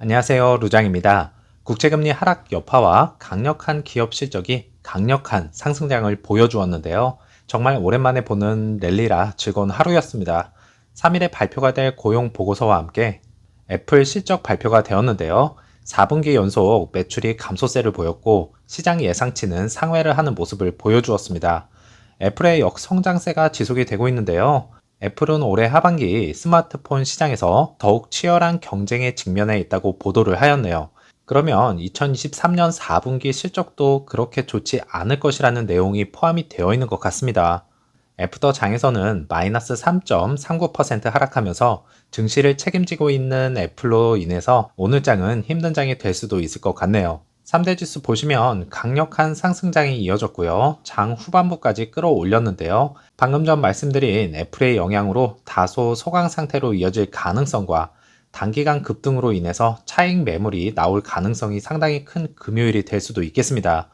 안녕하세요. 루장입니다. 국채금리 하락 여파와 강력한 기업 실적이 강력한 상승장을 보여주었는데요. 정말 오랜만에 보는 랠리라 즐거운 하루였습니다. 3일에 발표가 될 고용 보고서와 함께 애플 실적 발표가 되었는데요. 4분기 연속 매출이 감소세를 보였고 시장 예상치는 상회를 하는 모습을 보여주었습니다. 애플의 역성장세가 지속이 되고 있는데요. 애플은 올해 하반기 스마트폰 시장에서 더욱 치열한 경쟁에 직면해 있다고 보도를 하였네요. 그러면 2023년 4분기 실적도 그렇게 좋지 않을 것이라는 내용이 포함이 되어 있는 것 같습니다. 애프터 장에서는 마이너스 3.39% 하락하면서 증시를 책임지고 있는 애플로 인해서 오늘 장은 힘든 장이 될 수도 있을 것 같네요. 3대 지수 보시면 강력한 상승장이 이어졌고요. 장 후반부까지 끌어올렸는데요. 방금 전 말씀드린 애플의 영향으로 다소 소강 상태로 이어질 가능성과 단기간 급등으로 인해서 차익 매물이 나올 가능성이 상당히 큰 금요일이 될 수도 있겠습니다.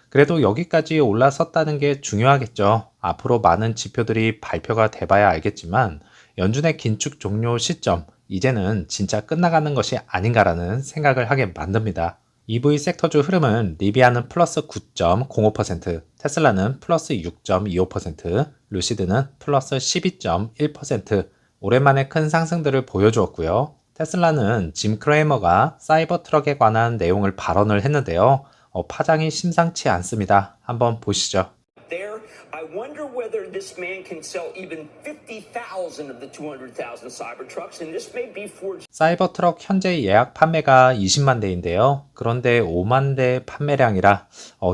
그래도 여기까지 올라섰다는 게 중요하겠죠. 앞으로 많은 지표들이 발표가 돼봐야 알겠지만 연준의 긴축 종료 시점, 이제는 진짜 끝나가는 것이 아닌가라는 생각을 하게 만듭니다. EV 섹터주 흐름은 리비아는 플러스 9.05%, 테슬라는 플러스 6.25%, 루시드는 플러스 12.1%, 오랜만에 큰 상승들을 보여주었고요. 테슬라는 짐 크레이머가 사이버 트럭에 관한 내용을 발언을 했는데요. 파장이 심상치 않습니다. 한번 보시죠. There, I wonder whether this man can sell even 50,000 of the 200,000 Cybertrucks, and this may be for. 사이버 트럭 현재 예약 판매가 20만 대인데요. 그런데 5만 대 판매량이라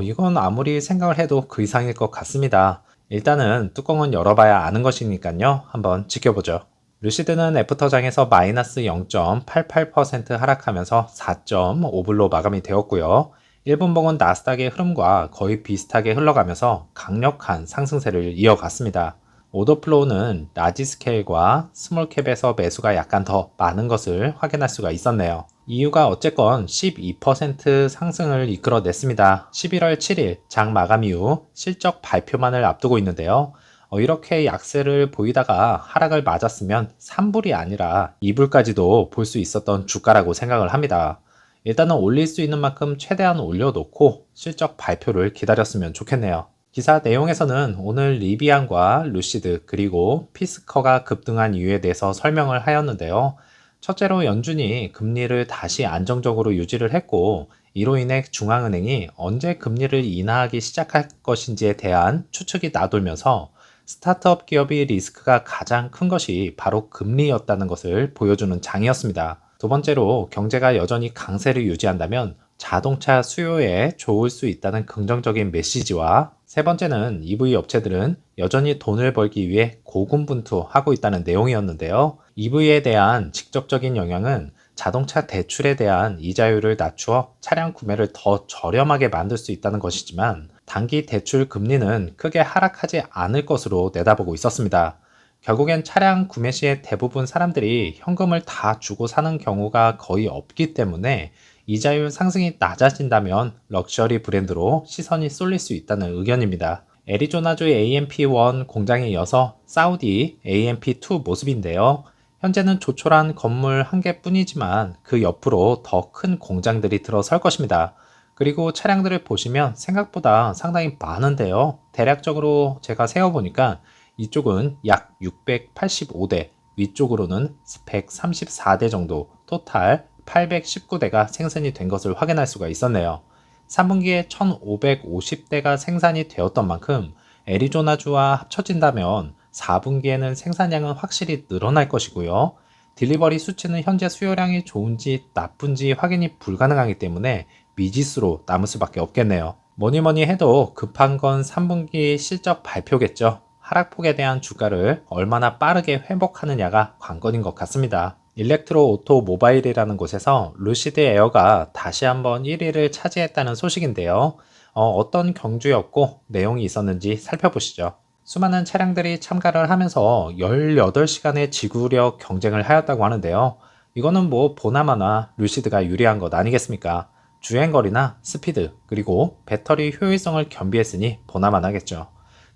이건 아무리 생각을 해도 그 이상일 것 같습니다. 일단은 뚜껑은 열어봐야 아는 것이니까요. 한번 지켜보죠. 루시드는 애프터장에서 마이너스 0.88% 하락하면서 4.5불로 마감이 되었고요. 1분봉은 나스닥의 흐름과 거의 비슷하게 흘러가면서 강력한 상승세를 이어갔습니다. 오더플로우는 라지 스케일과 스몰캡에서 매수가 약간 더 많은 것을 확인할 수가 있었네요. 이유가 어쨌건 12% 상승을 이끌어냈습니다. 11월 7일 장 마감 이후 실적 발표만을 앞두고 있는데요. 이렇게 약세를 보이다가 하락을 맞았으면 3불이 아니라 2불까지도 볼 수 있었던 주가라고 생각을 합니다. 일단은 올릴 수 있는 만큼 최대한 올려놓고 실적 발표를 기다렸으면 좋겠네요. 기사 내용에서는 오늘 리비안과 루시드 그리고 피스커가 급등한 이유에 대해서 설명을 하였는데요. 첫째로 연준이 금리를 다시 안정적으로 유지를 했고 이로 인해 중앙은행이 언제 금리를 인하하기 시작할 것인지에 대한 추측이 나돌면서 스타트업 기업의 리스크가 가장 큰 것이 바로 금리였다는 것을 보여주는 장이었습니다. 두 번째로 경제가 여전히 강세를 유지한다면 자동차 수요에 좋을 수 있다는 긍정적인 메시지와 세 번째는 EV 업체들은 여전히 돈을 벌기 위해 고군분투하고 있다는 내용이었는데요. EV에 대한 직접적인 영향은 자동차 대출에 대한 이자율을 낮추어 차량 구매를 더 저렴하게 만들 수 있다는 것이지만 단기 대출 금리는 크게 하락하지 않을 것으로 내다보고 있었습니다. 결국엔 차량 구매 시에 대부분 사람들이 현금을 다 주고 사는 경우가 거의 없기 때문에 이자율 상승이 낮아진다면 럭셔리 브랜드로 시선이 쏠릴 수 있다는 의견입니다. 애리조나주 AMP1 공장에 이어서 사우디 AMP2 모습인데요. 현재는 조촐한 건물 한 개뿐이지만 그 옆으로 더 큰 공장들이 들어설 것입니다. 그리고 차량들을 보시면 생각보다 상당히 많은데요. 대략적으로 제가 세어보니까 이쪽은 약 685대, 위쪽으로는 134대 정도, 토탈 819대가 생산이 된 것을 확인할 수가 있었네요. 3분기에 1550대가 생산이 되었던 만큼 애리조나주와 합쳐진다면 4분기에는 생산량은 확실히 늘어날 것이고요. 딜리버리 수치는 현재 수요량이 좋은지 나쁜지 확인이 불가능하기 때문에 미지수로 남을 수밖에 없겠네요. 뭐니뭐니 해도 급한 건 3분기 실적 발표겠죠. 하락폭에 대한 주가를 얼마나 빠르게 회복하느냐가 관건인 것 같습니다. 일렉트로 오토 모바일이라는 곳에서 루시드 에어가 다시 한번 1위를 차지했다는 소식인데요. 어떤 경주였고 내용이 있었는지 살펴보시죠. 수많은 차량들이 참가를 하면서 18시간의 지구력 경쟁을 하였다고 하는데요. 이거는 뭐 보나마나 루시드가 유리한 것 아니겠습니까? 주행거리나 스피드 그리고 배터리 효율성을 겸비했으니 보나마나겠죠.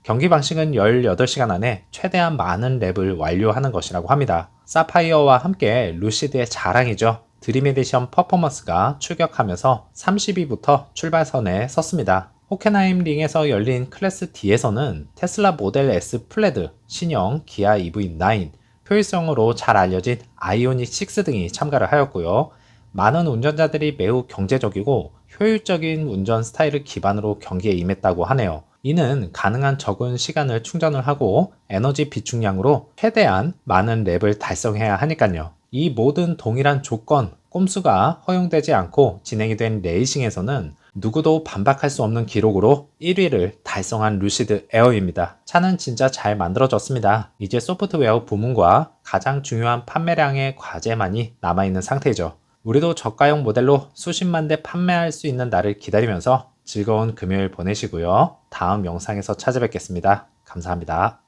경기 방식은 18시간 안에 최대한 많은 랩을 완료하는 것이라고 합니다. 사파이어와 함께 루시드의 자랑이죠. 드림 에디션 퍼포먼스가 출격하면서 30위부터 출발선에 섰습니다. 호켄하임 링에서 열린 클래스 D에서는 테슬라 모델 S 플레드, 신형 기아 EV9, 효율성으로 잘 알려진 아이오닉 6 등이 참가를 하였고요. 많은 운전자들이 매우 경제적이고 효율적인 운전 스타일을 기반으로 경기에 임했다고 하네요. 이는 가능한 적은 시간을 충전을 하고 에너지 비축량으로 최대한 많은 랩을 달성해야 하니까요. 이 모든 동일한 조건, 꼼수가 허용되지 않고 진행이 된 레이싱에서는 누구도 반박할 수 없는 기록으로 1위를 달성한 루시드 에어입니다. 차는 진짜 잘 만들어졌습니다. 이제 소프트웨어 부문과 가장 중요한 판매량의 과제만이 남아있는 상태죠. 우리도 저가형 모델로 수십만 대 판매할 수 있는 날을 기다리면서 즐거운 금요일 보내시고요. 다음 영상에서 찾아뵙겠습니다. 감사합니다.